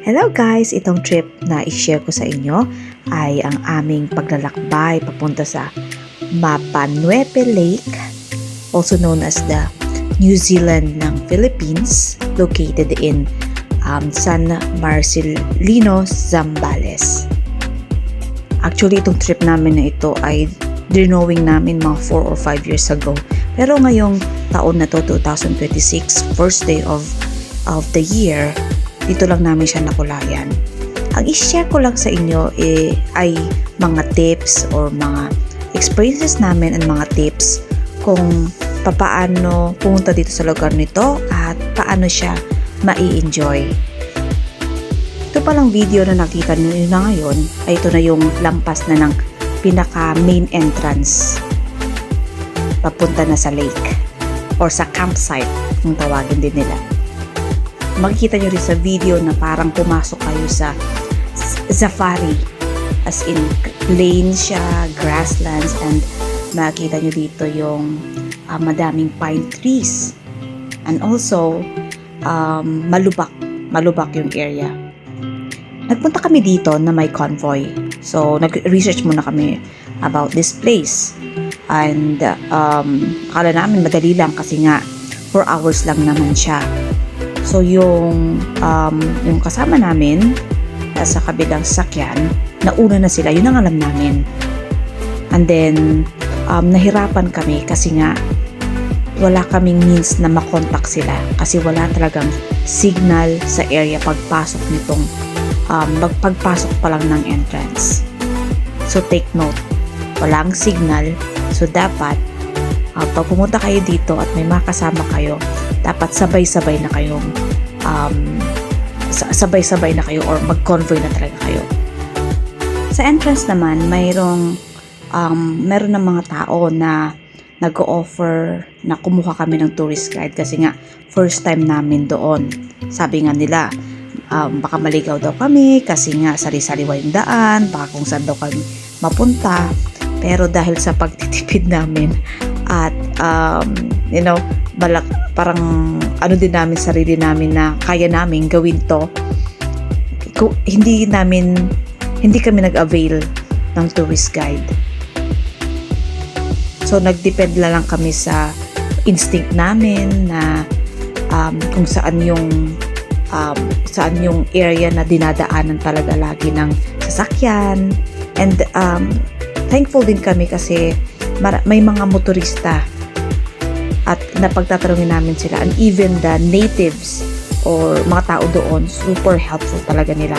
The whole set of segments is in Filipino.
Hello guys! Itong trip na i-share ko sa inyo ay ang aming paglalakbay papunta sa Mapanuepe Lake, also known as the New Zealand ng Philippines, located in San Marcelino, Zambales. Actually, itong trip namin na ito ay drinowing namin mga 4 or 5 years ago. Pero ngayong taon na to, 2026, first day of the year, dito lang namin siya nakulayan. Ang i-share ko lang sa inyo ay mga tips or mga experiences namin and mga tips kung paano pumunta dito sa lugar nito at paano siya mai-enjoy. Ito palang video na nakita niyo na ngayon ay ito na yung lampas na ng pinaka main entrance papunta na sa lake or sa campsite kung tawagin din nila. Makikita nyo rin sa video na parang pumasok kayo sa safari, as in plain siya, grasslands, and makikita nyo dito yung madaming pine trees, and also malubak yung area. Nagpunta kami dito na may convoy, so nag-research muna kami about this place, and akala namin madali lang kasi nga 4 hours lang naman siya. So yung kasama namin sa kabilang sakyan, nauna na sila, yun ang alam namin. And then nahirapan kami kasi nga wala kaming means na makontak sila kasi wala talagang signal sa area pagpasok nitong pagpasok pa lang ng entrance. So take note, walang signal. So dapat pag pumunta kayo dito at may makasama kayo, dapat sabay-sabay na kayong or mag-convoy na talaga kayo. Sa entrance naman, meron ng mga tao na nag-o-offer na kumuha kami ng tourist guide kasi nga first time namin doon. Sabi nga nila, baka maligaw daw kami kasi nga sari-sariwa yung daan, baka kung saan daw kami mapunta. Pero dahil sa pagtitipid namin at parang ano din namin sarili namin na kaya namin gawin to, hindi kami nag-avail ng tourist guide. So nagdepend lang kami sa instinct namin na kung saan yung area na dinadaanan talaga lagi ng sasakyan. And thankful din kami kasi may mga motorista at napagtatanungin namin sila, and even the natives or mga tao doon, super helpful talaga nila.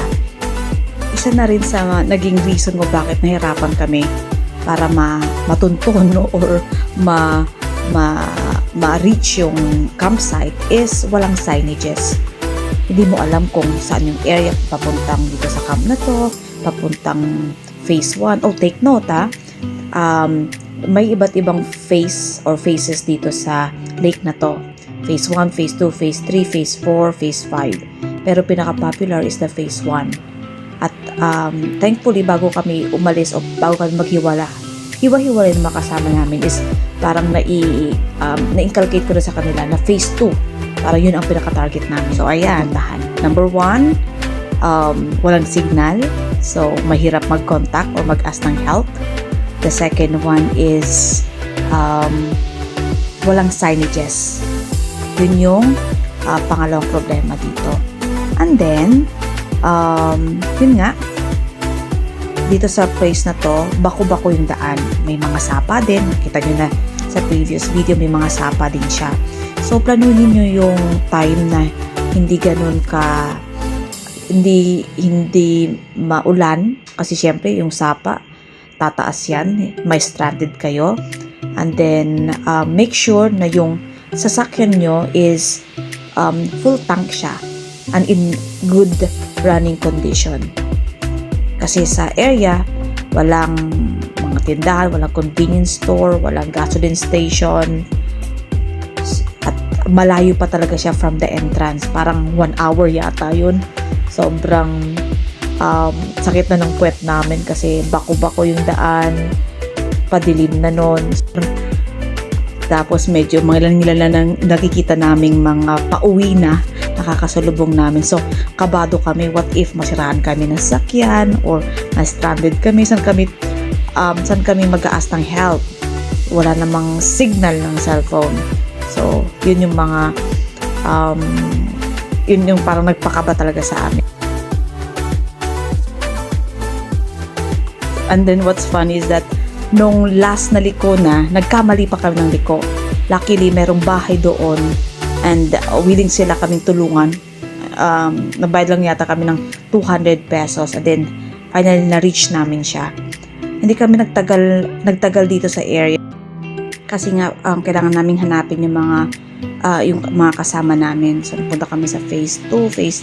Isa na rin sa naging reason ko bakit nahirapan kami para matunton or ma-reach yung campsite is walang signages. Hindi mo alam kung saan yung area papuntang dito sa camp na to, papuntang phase 1. Oh, take note may iba't ibang phase or phases dito sa lake na to. Phase 1, phase 2, phase 3, phase 4, phase 5. Pero pinaka-popular is the phase 1. At thankfully, bago kami umalis o bago kami maghiwala, hiwa-hiwalay na makasama namin is parang na-inculcate ko na sa kanila na phase 2. Para yun ang pinaka-target namin. So, ayan, tahan. Number 1, walang signal. So, mahirap mag-contact or mag-ask ng help. The second one is walang signages. Yun yung pangalawang problema dito. And then, yun nga, dito sa place na to, bako-bako yung daan. May mga sapa din. Nakita nyo na sa previous video, may mga sapa din siya. So, planuhin nyo yung time na hindi ganun hindi maulan. Kasi syempre, yung sapa, tataas yan, may stranded kayo. And then make sure na yung sasakyan nyo is full tank siya and in good running condition. Kasi sa area walang mga tindahan, walang convenience store, walang gasoline station, at malayo pa talaga siya from the entrance. Parang 1 hour yata yun. Sobrang sakit na ng puwet namin kasi bako-bako yung daan, padilim na nun. Tapos medyo mga ilan nakikita naming mga pauwi na nakakasalubong namin. So, kabado kami, what if masiraan kami ng sakyan or na-stranded kami, saan kami mag-aas ng help? Wala namang signal ng cellphone. So, yun yung mga yun yung parang nagpakaba talaga sa amin. And then what's funny is that nung last na liko na, nagkamali pa kami ng liko. Luckily, merong bahay doon and willing sila kaming tulungan. Nabayad lang yata kami ng 200 pesos and then finally na-reach namin siya. Hindi kami nagtagal dito sa area kasi nga kailangan naming hanapin yung mga kasama namin. So napunta kami sa phase 2, phase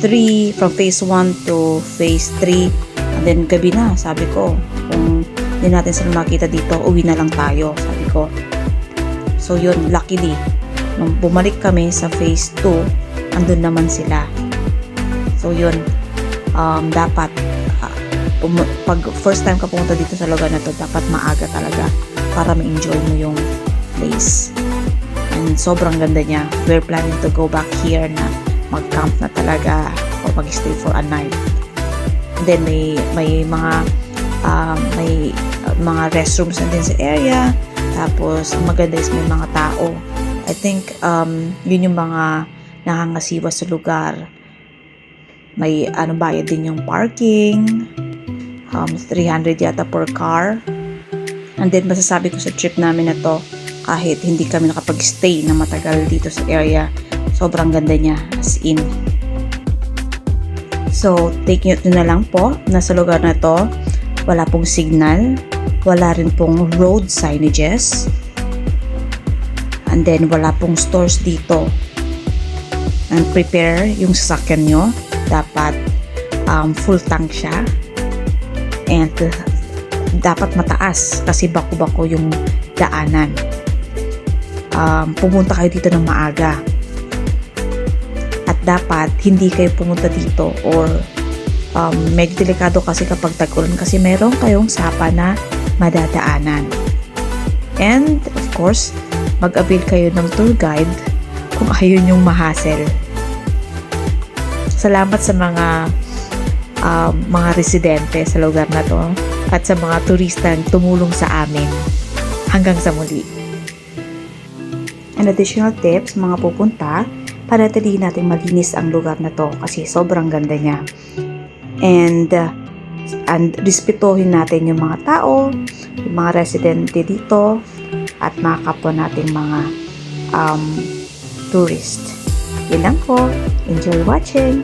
3, from phase 1 to phase 3. And then gabi na, sabi ko, kung hindi natin sila makita dito, uwi na lang tayo, sabi ko. So yun, luckily, nung bumalik kami sa phase 2, andun naman sila. So yun, dapat, pag first time ka pumunta dito sa lugar na to, dapat maaga talaga para ma-enjoy mo yung place. And sobrang ganda niya. We're planning to go back here na mag-camp na talaga o mag-stay for a night. And then may mga restrooms na din sa area. Tapos ang maganda is may mga tao. I think yun yung mga nakangasiwa sa lugar. May bayad din yung parking. 300 yata per car. And then masasabi ko sa trip namin na to, kahit hindi kami nakapag-stay na matagal dito sa area, sobrang ganda niya, as in. So, take note nyo na lang po na sa lugar na to, wala pong signal, wala rin pong road signages, and then wala pong stores dito. And prepare yung sasakyan nyo, dapat full tank siya, and dapat mataas kasi bako-bako yung daanan. Pumunta kayo dito ng maaga. At dapat hindi kayo pumunta dito or medyo delikado kasi kapag tag-ulan kasi meron kayong sapa na madadaanan. And of course, mag-avail kayo ng tour guide kung ayun yung ma-hassle. Salamat sa mga residente sa lugar na to at sa mga turistang tumulong sa amin. Hanggang sa muli. And additional tips, mga pupunta, panatilihin natin malinis ang lugar na to kasi sobrang ganda niya. And respetuhin natin yung mga tao, yung mga residente dito, at mga kapwa nating mga tourist. Yun lang po. Enjoy watching!